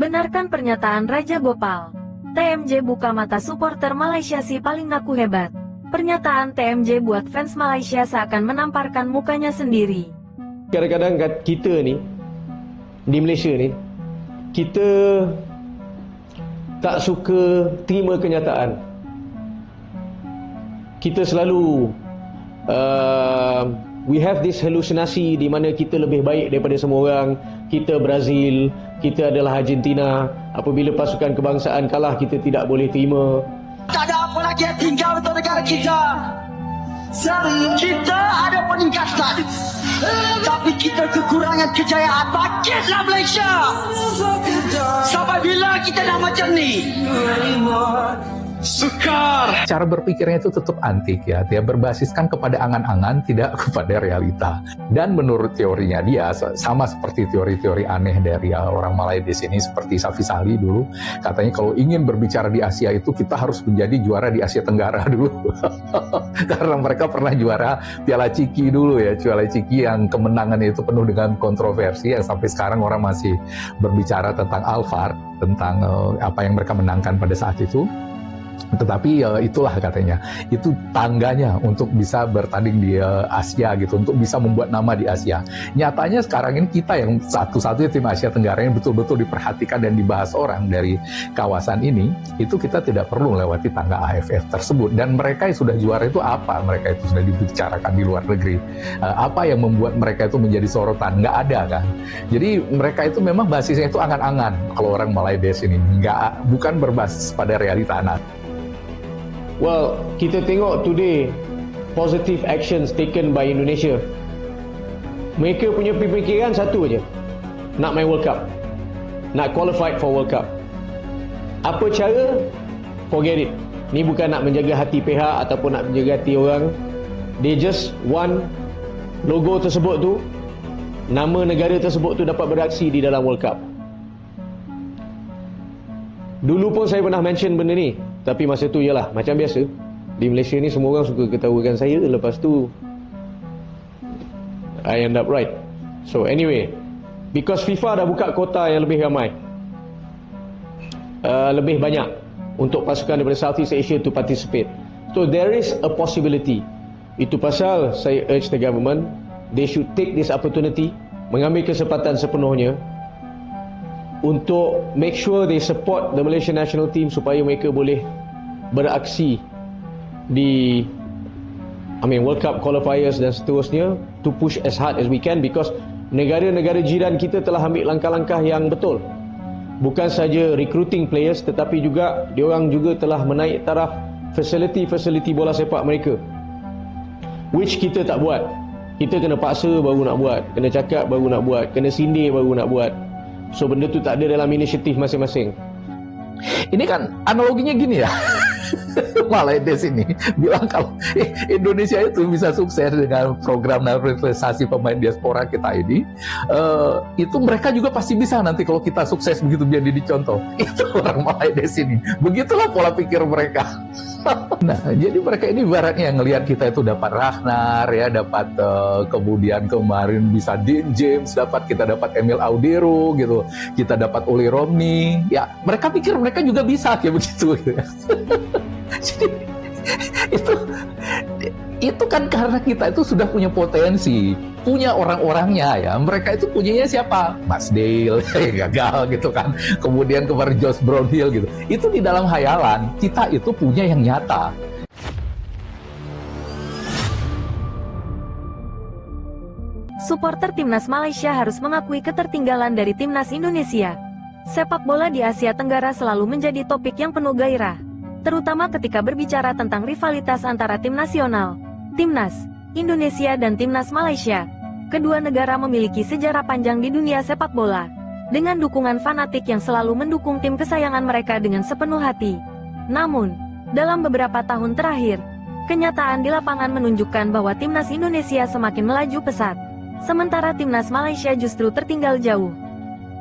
Benarkan pernyataan Raja Gopal. TMJ buka mata supporter Malaysia si paling ngaku hebat. Pernyataan TMJ buat fans Malaysia seakan menamparkan mukanya sendiri. Kadang-kadang kita ni, di Malaysia ni, kita tak suka terima kenyataan. Kita selalu we have this halusinasi di mana kita lebih baik daripada semua orang. Kita Brazil, kita adalah Argentina. Apabila pasukan kebangsaan kalah, kita tidak boleh terima. Tak ada apa lagi yang tinggal untuk negara kita. Kita ada peningkatan, tapi kita kekurangan kejayaan. Bangkitlah Malaysia. Sampai bila kita dah macam ni? Sukar. Cara berpikirnya itu tetap antik ya, dia berbasiskan kepada angan-angan, tidak kepada realita. Dan menurut teorinya dia, sama seperti teori-teori aneh dari orang Malay di sini, seperti Safi Sali dulu, katanya kalau ingin berbicara di Asia itu kita harus menjadi juara di Asia Tenggara dulu. Karena mereka pernah juara Piala Ciki dulu ya, Piala Ciki yang kemenangan itu penuh dengan kontroversi, yang sampai sekarang orang masih berbicara tentang Alfar, tentang apa yang mereka menangkan pada saat itu. Tetapi itulah katanya, itu tangganya untuk bisa bertanding di Asia gitu, untuk bisa membuat nama di Asia. Nyatanya sekarang ini kita yang satu-satunya tim Asia Tenggara yang betul-betul diperhatikan dan dibahas orang dari kawasan ini, itu kita tidak perlu melewati tangga AFF tersebut. Dan mereka yang sudah juara itu apa? Mereka itu sudah dibicarakan di luar negeri. Apa yang membuat mereka itu menjadi sorotan? Nggak ada kan? Jadi mereka itu memang basisnya itu angan-angan. Kalau orang Malay di sini, bukan berbasis pada realita anak. Well, kita tengok today positive actions taken by Indonesia. Mereka punya pemikiran satu aja, nak main World Cup, nak qualified for World Cup. Apa cara? Forget it. Ni bukan nak menjaga hati pihak ataupun nak menjaga hati orang. They just want logo tersebut tu, nama negara tersebut tu dapat beraksi di dalam World Cup. Dulu pun saya pernah mention benda ni, tapi masa tu ialah macam biasa. Di Malaysia ni semua orang suka ketawakan saya, lepas tu I end up right. So anyway, because FIFA dah buka kota yang lebih ramai, lebih banyak untuk pasukan daripada Southeast Asia to participate. So there is a possibility. Itu pasal saya urge the government, they should take this opportunity, mengambil kesempatan sepenuhnya untuk make sure they support the Malaysian national team supaya mereka boleh beraksi di World Cup qualifiers dan seterusnya, to push as hard as we can, because negara-negara jiran kita telah ambil langkah-langkah yang betul. Bukan saja recruiting players, tetapi juga diorang juga telah menaik taraf fasiliti bola sepak mereka, which kita tak buat. Kita kena paksa baru nak buat, kena cakap baru nak buat, kena sindir baru nak buat. So benda tu tak ada dalam inisiatif masing-masing. Ini kan analoginya gini ya. Malay di sini bilang kalau Indonesia itu bisa sukses dengan program naturalisasi pemain diaspora kita ini, itu mereka juga pasti bisa nanti kalau kita sukses begitu jadi dicontoh. Itu orang Malay di sini. Begitulah pola pikir mereka. Nah, jadi mereka ini ibaratnya ngelihat kita itu dapat Ragnar ya, dapat kemudian kemarin bisa Dean James, kita dapat Emil Audero gitu, kita dapat Oli Romney. Ya, mereka pikir mereka juga bisa kayak begitu. Jadi itu kan karena kita itu sudah punya potensi, punya orang-orangnya ya. Mereka itu punyanya siapa? Mas Dale, gagal gitu kan. Kemudian kemarin Josh Brownhill gitu. Itu di dalam hayalan, kita itu punya yang nyata. Supporter timnas Malaysia harus mengakui ketertinggalan dari timnas Indonesia. Sepak bola di Asia Tenggara selalu menjadi topik yang penuh gairah, terutama ketika berbicara tentang rivalitas antara tim nasional, timnas Indonesia dan timnas Malaysia. Kedua negara memiliki sejarah panjang di dunia sepak bola, dengan dukungan fanatik yang selalu mendukung tim kesayangan mereka dengan sepenuh hati. Namun, dalam beberapa tahun terakhir, kenyataan di lapangan menunjukkan bahwa timnas Indonesia semakin melaju pesat, sementara timnas Malaysia justru tertinggal jauh.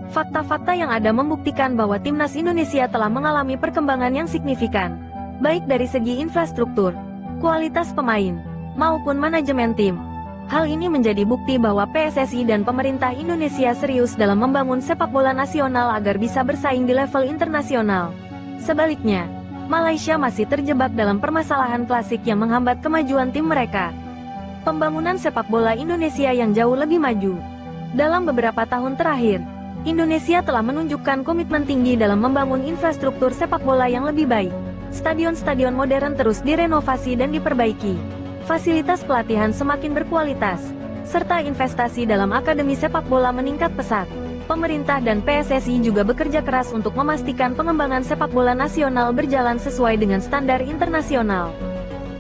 Fakta-fakta yang ada membuktikan bahwa timnas Indonesia telah mengalami perkembangan yang signifikan, baik dari segi infrastruktur, kualitas pemain, maupun manajemen tim. Hal ini menjadi bukti bahwa PSSI dan pemerintah Indonesia serius dalam membangun sepak bola nasional agar bisa bersaing di level internasional. Sebaliknya, Malaysia masih terjebak dalam permasalahan klasik yang menghambat kemajuan tim mereka. Pembangunan sepak bola Indonesia yang jauh lebih maju. Dalam beberapa tahun terakhir, Indonesia telah menunjukkan komitmen tinggi dalam membangun infrastruktur sepak bola yang lebih baik. Stadion-stadion modern terus direnovasi dan diperbaiki. Fasilitas pelatihan semakin berkualitas, serta investasi dalam akademi sepak bola meningkat pesat. Pemerintah dan PSSI juga bekerja keras untuk memastikan pengembangan sepak bola nasional berjalan sesuai dengan standar internasional.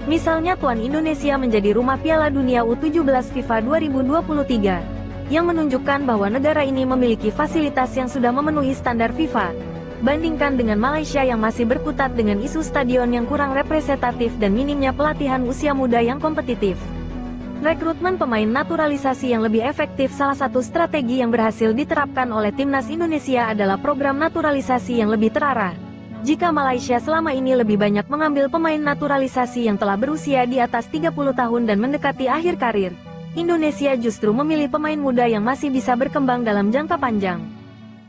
Misalnya Tuan Indonesia menjadi rumah Piala Dunia U17 FIFA 2023. Yang menunjukkan bahwa negara ini memiliki fasilitas yang sudah memenuhi standar FIFA. Bandingkan dengan Malaysia yang masih berkutat dengan isu stadion yang kurang representatif dan minimnya pelatihan usia muda yang kompetitif. Rekrutmen pemain naturalisasi yang lebih efektif. Salah satu strategi yang berhasil diterapkan oleh Timnas Indonesia adalah program naturalisasi yang lebih terarah. Jika Malaysia selama ini lebih banyak mengambil pemain naturalisasi yang telah berusia di atas 30 tahun dan mendekati akhir karir, Indonesia justru memilih pemain muda yang masih bisa berkembang dalam jangka panjang.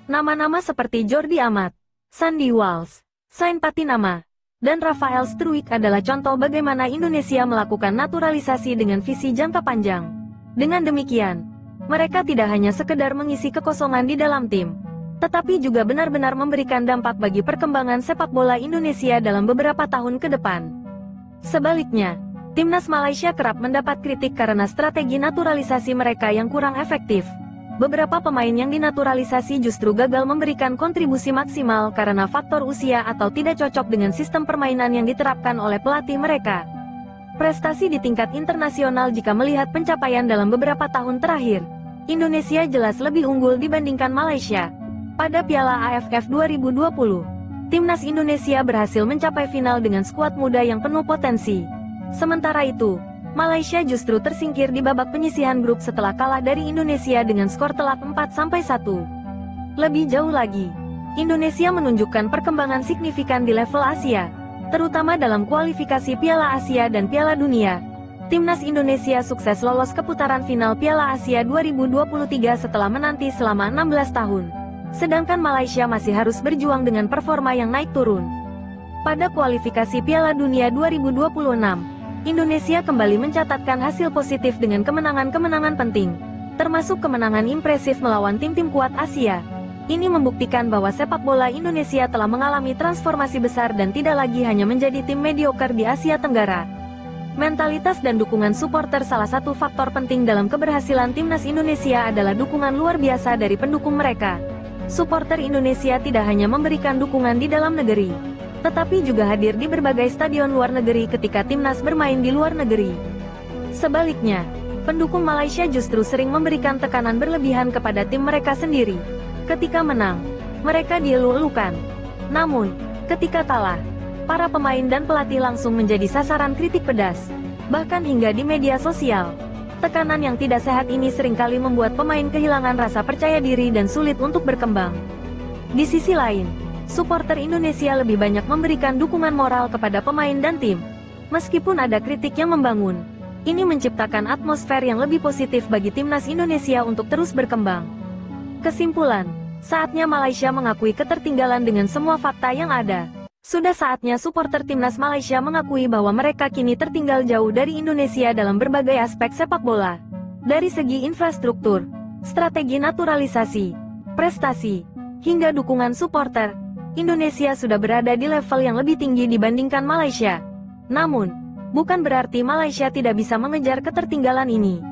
Nama-nama seperti Jordi Amat, Sandy Walsh, Sain Patinama, dan Rafael Struijk adalah contoh bagaimana Indonesia melakukan naturalisasi dengan visi jangka panjang. Dengan demikian, mereka tidak hanya sekedar mengisi kekosongan di dalam tim, tetapi juga benar-benar memberikan dampak bagi perkembangan sepak bola Indonesia dalam beberapa tahun ke depan. Sebaliknya, Timnas Malaysia kerap mendapat kritik karena strategi naturalisasi mereka yang kurang efektif. Beberapa pemain yang dinaturalisasi justru gagal memberikan kontribusi maksimal karena faktor usia atau tidak cocok dengan sistem permainan yang diterapkan oleh pelatih mereka. Prestasi di tingkat internasional. Jika melihat pencapaian dalam beberapa tahun terakhir, Indonesia jelas lebih unggul dibandingkan Malaysia. Pada Piala AFF 2020, Timnas Indonesia berhasil mencapai final dengan skuad muda yang penuh potensi. Sementara itu, Malaysia justru tersingkir di babak penyisihan grup setelah kalah dari Indonesia dengan skor telak 4-1. Lebih jauh lagi, Indonesia menunjukkan perkembangan signifikan di level Asia, terutama dalam kualifikasi Piala Asia dan Piala Dunia. Timnas Indonesia sukses lolos ke putaran final Piala Asia 2023 setelah menanti selama 16 tahun. Sedangkan Malaysia masih harus berjuang dengan performa yang naik turun. Pada kualifikasi Piala Dunia 2026, Indonesia kembali mencatatkan hasil positif dengan kemenangan-kemenangan penting, termasuk kemenangan impresif melawan tim-tim kuat Asia. Ini membuktikan bahwa sepak bola Indonesia telah mengalami transformasi besar dan tidak lagi hanya menjadi tim mediocre di Asia Tenggara. Mentalitas dan dukungan supporter. Salah satu faktor penting dalam keberhasilan Timnas Indonesia adalah dukungan luar biasa dari pendukung mereka. Supporter Indonesia tidak hanya memberikan dukungan di dalam negeri, tetapi juga hadir di berbagai stadion luar negeri ketika Timnas bermain di luar negeri. Sebaliknya, pendukung Malaysia justru sering memberikan tekanan berlebihan kepada tim mereka sendiri. Ketika menang, mereka dielu-elukan. Namun, ketika kalah, para pemain dan pelatih langsung menjadi sasaran kritik pedas, bahkan hingga di media sosial. Tekanan yang tidak sehat ini seringkali membuat pemain kehilangan rasa percaya diri dan sulit untuk berkembang. Di sisi lain, supporter Indonesia lebih banyak memberikan dukungan moral kepada pemain dan tim. Meskipun ada kritik yang membangun, ini menciptakan atmosfer yang lebih positif bagi Timnas Indonesia untuk terus berkembang. Kesimpulan, saatnya Malaysia mengakui ketertinggalan dengan semua fakta yang ada. Sudah saatnya supporter Timnas Malaysia mengakui bahwa mereka kini tertinggal jauh dari Indonesia dalam berbagai aspek sepak bola. Dari segi infrastruktur, strategi naturalisasi, prestasi, hingga dukungan supporter, Indonesia sudah berada di level yang lebih tinggi dibandingkan Malaysia. Namun, bukan berarti Malaysia tidak bisa mengejar ketertinggalan ini.